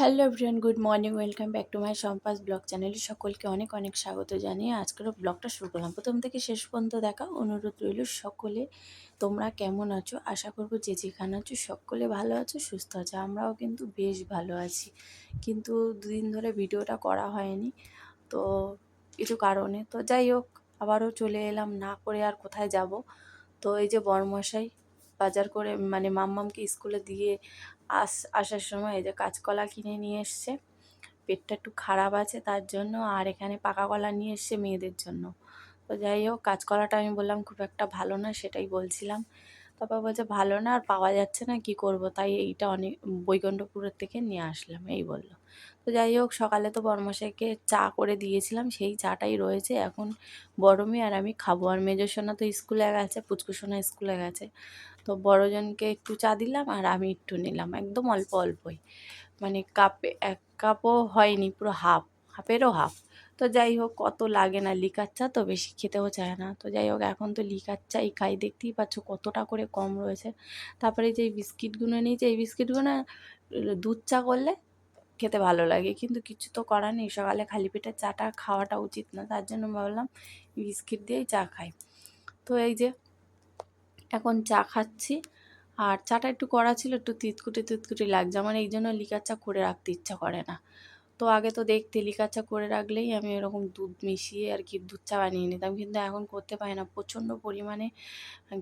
Hello everyone, good morning, welcome back to my সম্পাস blog চ্যানেলে সকলকে অনেক অনেক স্বাগত জানিয়ে আজকের ব্লগটা শুরু করলাম। প্রথম থেকে শেষ পর্যন্ত দেখা অনুরোধ রইল। সকলে তোমরা কেমন আছো? আশা করবো যে যেখানে আছো সকলে ভালো আছো, সুস্থ আছো। আমরাও কিন্তু বেশ ভালো আছি, কিন্তু দুদিন ধরে ভিডিওটা করা হয়নি তো কিছু কারণে। তো যাই হোক, আবারও চলে এলাম, না করে আর কোথায় যাব। তো এই যে বরমশাই বাজার করে মানে মাম্মামকে স্কুলে দিয়ে আসার সময় এই যে কাঁচকলা কিনে নিয়ে এসছে। পেটটা একটু খারাপ আছে তার জন্য, আর এখানে পাকা কলা নিয়ে এসছে মেয়েদের জন্য। তো যাই হোক, কাঁচকলাটা আমি বললাম খুব একটা ভালো না, সেটাই বলছিলাম। তারপর বলছে ভালো না আর পাওয়া যাচ্ছে না, কি করব, তাই এইটা অনেক বৈকুণ্ঠপুরের থেকে নিয়ে আসলাম, এই বললো। তো যাই হোক, সকালে তো বড়মশাইকে চা করে দিয়েছিলাম, সেই চাটাই রয়েছে এখন। বড় মেয়ে আর আমি খাবো, আর মেজো সোনা তো স্কুলে গেছে, পুচকু সোনা স্কুলে গেছে। তো বড়জনকে একটু চা দিলাম আর আমি একটু নিলাম, একদম অল্প অল্পই, মানে কাপে এক কাপও হয়নি, পুরো হাফেরও হাফ। তো যাই হোক, কত লাগে না, লিকার চা তো বেশি খেতেও চায় না। তো যাই হোক, এখন তো লিকার চাই খাই, দেখতেই পাচ্ছ কতটা করে কম রয়েছে। তারপরে যে বিস্কিটগুলো নিয়েছে, এই বিস্কিটগুলো দুধ চা করলে খেতে ভালো লাগে, কিন্তু কিছু তো করার নেই, সকালে খালি পেটে চাটা খাওয়াটা উচিত না, তার জন্য ভাবলাম বিস্কিট দিয়েই চা খাই। তো এই যে এখন চা খাচ্ছি, আর চাটা একটু কড়া ছিল, একটু তিতকুটে লাগছে আমার, এই জন্য লিকার চা করে রাখতে ইচ্ছা করে না। তো আগে তো দেখতে লিকার চা করে রাখলেই আমি এরকম দুধ মিশিয়ে আর কি দুধ চা বানিয়ে নিতাম, কিন্তু এখন করতে পারি না, প্রচণ্ড পরিমাণে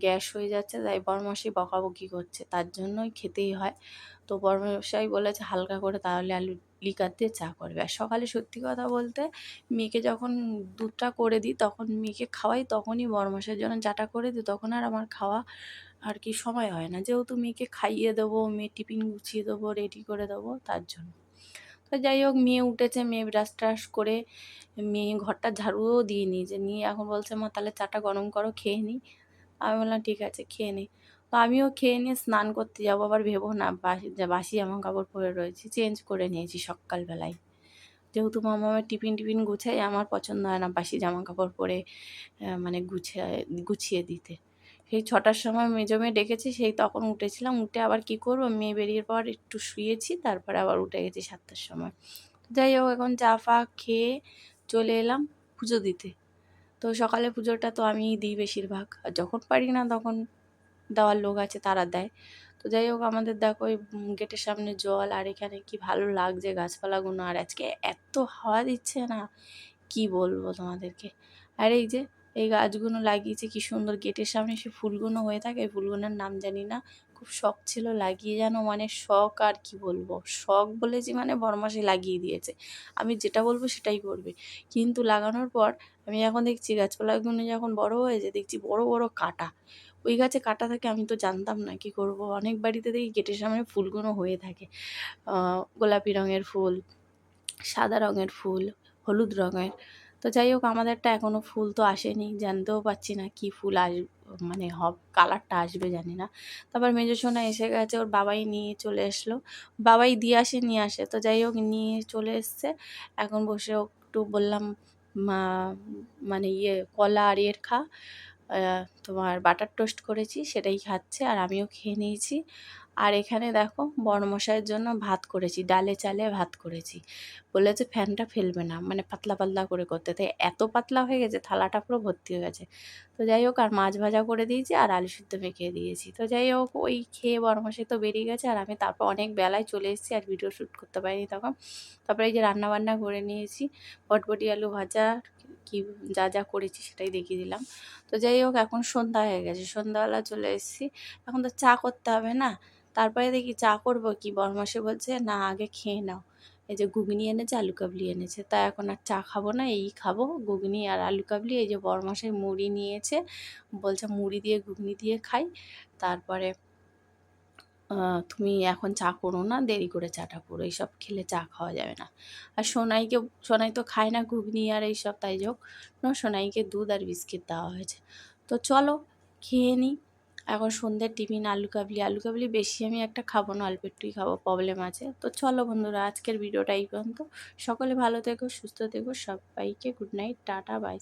গ্যাস হয়ে যাচ্ছে, তাই বড়মশাই বকাবকি করছে, তার জন্যই খেতেই হয়। তো বড়মশাই বলেছে হালকা করে তাহলে আলু লিকার দিয়ে চা করবে। আর সকালে সত্যি কথা বলতে মেয়েকে যখন দুধটা করে দিই, তখন মেয়েকে খাওয়াই, তখনই বড়মশাইয়ের জন্য চাটা করে দিই, তখন আর আমার খাওয়া আর কি সময় হয় না, যেহেতু মেয়েকে খাইয়ে দেবো, মেয়ে টিফিন গুছিয়ে দেবো, রেডি করে দেবো, তার জন্য। তো যাই হোক, মেয়ে উঠেছে, মেয়ে ব্রাশ ট্রাশ করে মেয়ে ঘরটা ঝাড়ুও দিয়ে নিয়েছে, নিয়ে এখন বলছে মা তাহলে চাটা গরম করো, খেয়ে নিই। আমি বললাম ঠিক আছে খেয়ে নিই। তো আমিও খেয়ে নিয়ে স্নান করতে যাবো, আবার ভেবো না বাসি জামা কাপড় পরে রয়েছি, চেঞ্জ করে নিয়েছি সকালবেলায়, যেহেতু মামার টিফিন গুছাই, আমার পছন্দ হয় না বাসি জামা কাপড় পরে মানে গুছিয়ে দিতে। সেই 6টার সময় মেজো মেয়ে ডেকেছে, সেই তখন উঠেছিলাম, উঠে আবার কি করবো, মেয়ে বেরিয়ে পর একটু শুয়েছি, তারপরে আবার উঠে গেছি 7টার সময়। যাই হোক, এখন চা ফা খেয়ে চলে এলাম পুজো দিতে। তো সকালে পুজোটা তো আমিই দিই বেশিরভাগ, আর যখন পারি না তখন দেওয়ার লোক আছে তারা দেয়। তো যাই হোক, আমাদের দেখো ওই গেটের সামনে জল, আর এখানে কি ভালো লাগছে গাছপালাগুলো, আর আজকে এত হাওয়া দিচ্ছে না, কি বলবো তোমাদেরকে। আর এই যে এই গাছগুলো লাগিয়েছে, কি সুন্দর গেটের সামনে সে ফুলগুলো হয়ে থাকে, এই ফুলগুলোর নাম জানি না, খুব শখ ছিল লাগিয়ে, যেন মানে শখ, আর কি বলবো, শখ বলেছি মানে বড়মাসে লাগিয়ে দিয়েছে, আমি যেটা বলবো সেটাই করবে। কিন্তু লাগানোর পর আমি এখন দেখছি গাছপালাগুলো যখন বড় হয়েছে, দেখছি বড় বড় কাঁটা, ওই গাছে কাঁটা থাকে, আমি তো জানতাম না, কি করব। অনেক বাড়িতে দেখি গেটের সামনে ফুলগুলো হয়ে থাকে, গোলাপি রঙের ফুল, সাদা রঙের ফুল, হলুদ রঙের। তো যাই হোক, আমাদেরটা এখনও ফুল তো আসেনি, জানতেও পারছি না কি ফুল মানে কালারটা আসবে জানি না। তারপর মেজো সোনা এসে গেছে, ওর বাবাই নিয়ে চলে এসলো, বাবাই দিয়ে আসে নিয়ে আসে। তো যাই হোক, নিয়ে চলে এসছে, এখন বসে একটু বললাম মা মানে কলা আর খা, তোমার বাটার টোস্ট করেছি সেটাই খাচ্ছে, আর আমিও খেয়ে নিয়েছি। আর এখানে দেখো বড়মশাইয়ের জন্য ভাত করেছি, ডালে চালে ভাত করেছি, বলেছে ফ্যানটা ফেলবে না, মানে পাতলা পাতলা করে করতে, তাই এত পাতলা হয়ে গেছে, থালাটা পুরো ভর্তি হয়ে গেছে। তো যাই হোক, আর মাছ ভাজা করে দিয়েছি, আর আলু সিদ্ধ মেখে দিয়েছি। তো যাই হোক, ওই খেয়ে বড়মশাই তো বেরিয়ে গেছে, আর আমি তারপর অনেক বেলায় চলে এসেছি, আর ভিডিও শ্যুট করতে পারিনি তখন। তারপরে এই যে রান্নাবান্না করে নিয়েছি, বটবটি আলু ভাজা, কি যা যা করেছি সেটাই দেখিয়ে দিলাম। তো যাই হোক, এখন সন্ধ্যা হয়ে গেছে, সন্ধ্যাবেলা চলে এসেছি, এখন তো চা করতে হবে না। তারপরে দেখি চা করবো কি, বরমাসে বলছে না আগে খেয়ে নাও, এই যে ঘুগনি এনেছে, আলু কাবলি এনেছে, তা এখন আর চা খাবো না, এই খাবো ঘুগনি আর আলু কাবলি। এই যে বরমাসাই মুড়ি নিয়েছে, বলছে মুড়ি দিয়ে ঘুগনি দিয়ে খাই, তারপরে তুমি এখন চা করো না, দেরি করে চাটা করো, এইসব খেলে চা খাওয়া যাবে না। আর সোনাই তো খায় না ঘুগনি আর এইসব, তাই হোক সোনাইকে দুধ আর বিস্কিট দেওয়া হয়েছে। তো চলো খেয়ে নিই। এখন সন্ধ্যের টিফিন আলু কাবলি বেশি আমি একটা খাবো না, অল্প একটুই খাবো, প্রবলেম আছে। তো চলো বন্ধুরা, আজকের ভিডিওটা এই পর্যন্ত। সকলে ভালো থেকো, সুস্থ থেকো, সবাইকে গুড নাইট, টাটা, বাই।